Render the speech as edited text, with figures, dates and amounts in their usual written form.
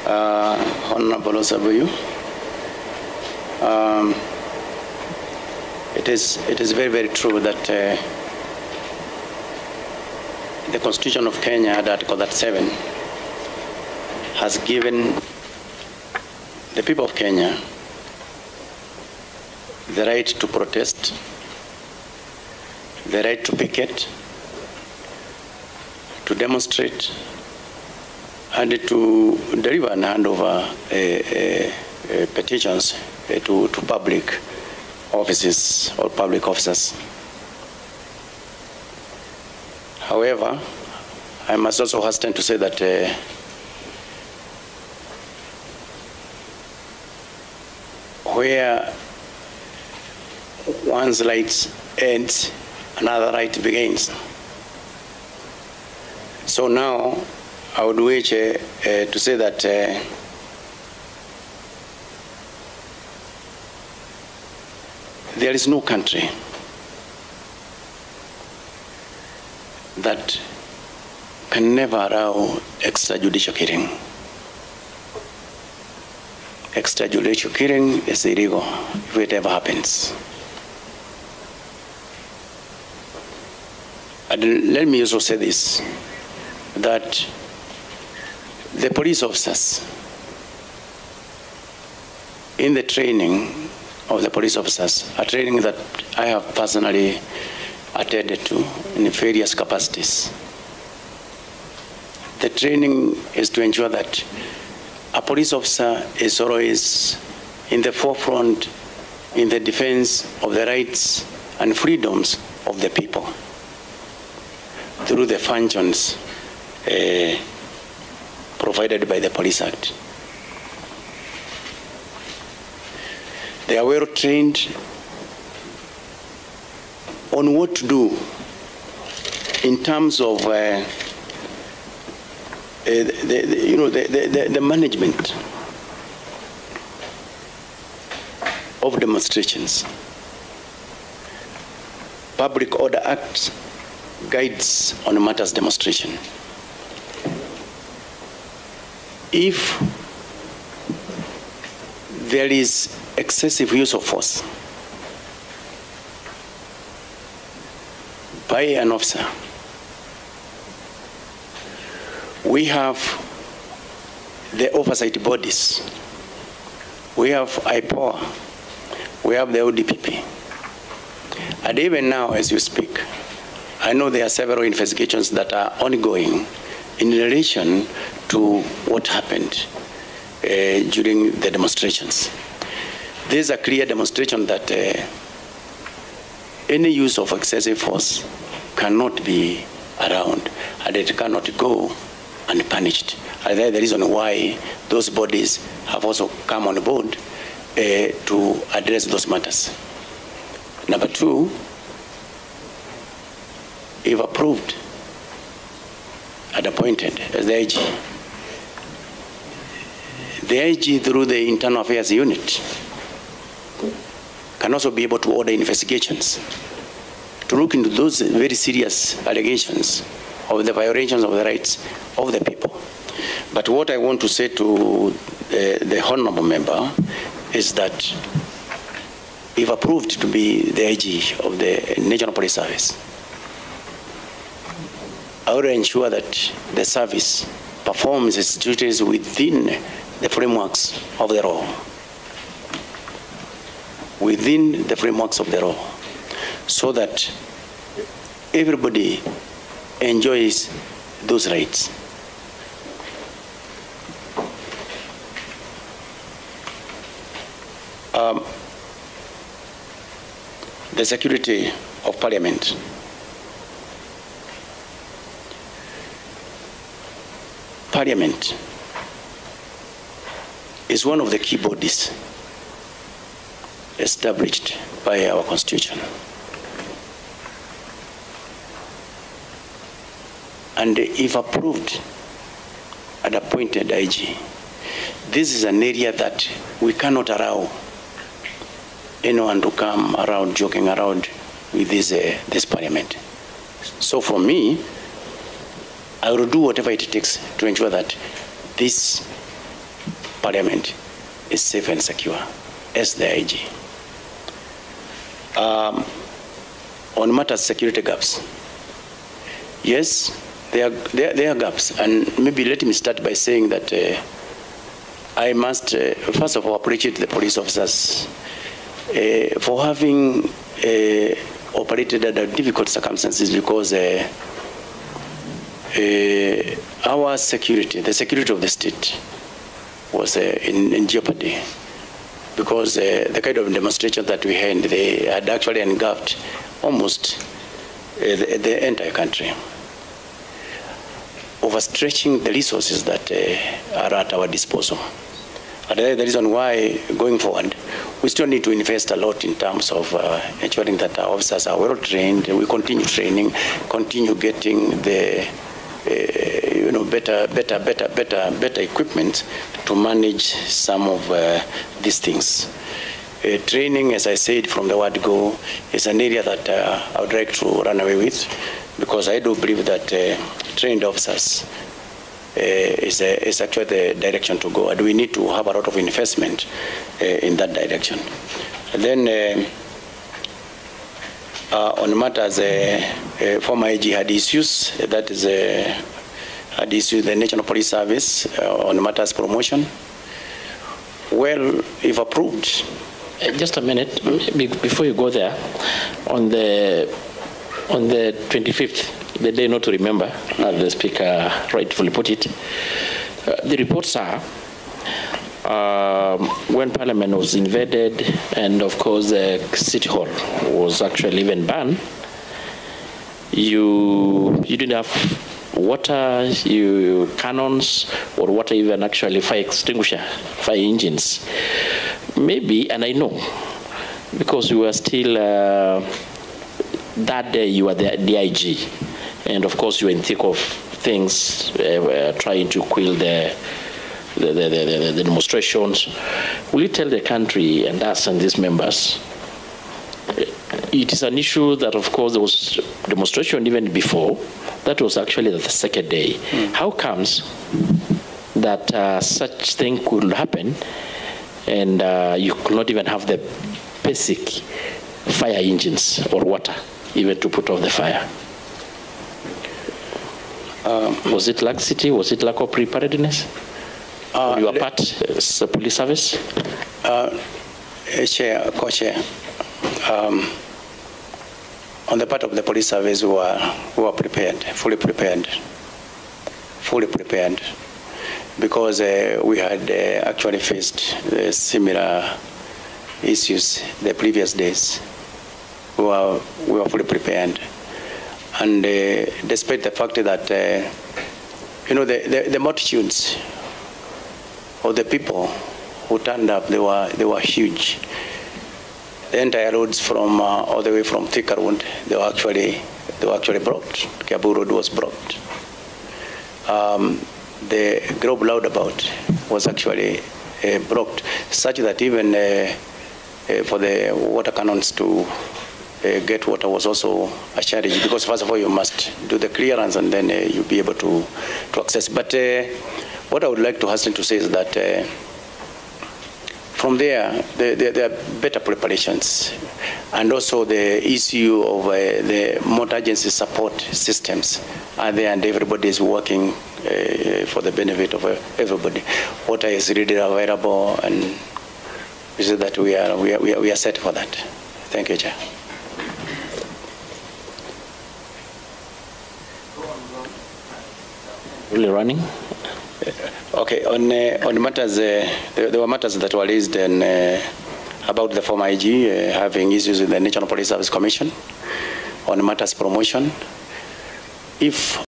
Honorable Osabuyu, it is very, very true that the Constitution of Kenya, Article 37, has given the people of Kenya the right to protest, the right to picket, to demonstrate, and to deliver and hand over petitions to public offices or public officers. However, I must also hasten to say that where one's right ends, another right begins. So now, I would wish to say that there is no country that can never allow extrajudicial killing. Extrajudicial killing is illegal if it ever happens. And let me also say this, that the police officers, in the training of the police officers, a training that I have personally attended to in various capacities, the training is to ensure that a police officer is always in the forefront in the defense of the rights and freedoms of the people through the functions provided by the Police Act. They are well trained on what to do in terms of the management of demonstrations. Public Order Act guides on matters demonstration. If there is excessive use of force by an officer, we have the oversight bodies. We have IPOA. We have the ODPP. And even now, as you speak, I know there are several investigations that are ongoing in relation to what happened during the demonstrations. There's a clear demonstration that any use of excessive force cannot be around, and it cannot go unpunished. And that's the reason why those bodies have also come on board to address those matters. Number two, if approved and appointed as the IG through the Internal Affairs Unit can also be able to order investigations to look into those very serious allegations of the violations of the rights of the people. But what I want to say to the honorable member is that if approved to be the IG of the National Police Service, I will ensure that the service performs its duties within the frameworks of the law. Within the frameworks of the law, so that everybody enjoys those rights. The security of Parliament. Parliament is one of the key bodies established by our Constitution. And if approved and appointed IG, this is an area that we cannot allow anyone to come around joking around with this Parliament. So for me, I will do whatever it takes to ensure that this Parliament is safe and secure as the IG. On matters security gaps, yes, there are gaps, and maybe let me start by saying that I must first of all appreciate the police officers for having operated under difficult circumstances, because our security, the security of the state, was in jeopardy, because the kind of demonstration that we had, they had actually engulfed almost the entire country, overstretching the resources that are at our disposal. And the reason why, going forward, we still need to invest a lot in terms of ensuring that our officers are well trained. We continue training, continue getting the better equipment to manage some of these things. Training, as I said from the word go, is an area that I would like to run away with, because I do believe that trained officers is actually the direction to go, and we need to have a lot of investment in that direction. And then on matters, former AG had issues, that is had issues the National Police Service on matters promotion. Well, if approved. Just a minute, before you go there, on the 25th, the day not to remember, as the Speaker rightfully put it, the reports are when Parliament was invaded, and of course the City Hall was actually even banned, you didn't have water, cannons, or water, even actually fire extinguisher, fire engines. Maybe, and I know, because you were still, that day you were the DIG, and of course you were in thick of things, trying to quell the demonstrations. Will you tell the country and us and these members, it is an issue that of course there was demonstration even before, that was actually the second day. How comes that such thing could happen, and you could not even have the basic fire engines or water even to put off the fire? Was it laxity? Was it lack of preparedness on your part as a police service? Chair, Co-Chair, on the part of the police service, who are prepared, fully prepared, because we had actually faced similar issues the previous days. We were fully prepared, and despite the fact that the multitudes of the people who turned up, they were huge. The entire roads from all the way from Thika Road, they were actually blocked. Kiambu Road was blocked. The Globe Roundabout was actually blocked, such that even for the water cannons to get water was also a challenge, because first of all you must do the clearance and then you'll be able to access. But what I would like to hasten to say is that from there are better preparations, and also the issue of the multi-agency support systems are there, and everybody is working for the benefit of everybody. Water is really available, and we say that we are set for that. Thank you, Chair. Really running? Okay, on matters, there were matters that were raised about the former IG having issues with the National Police Service Commission on matters promotion. If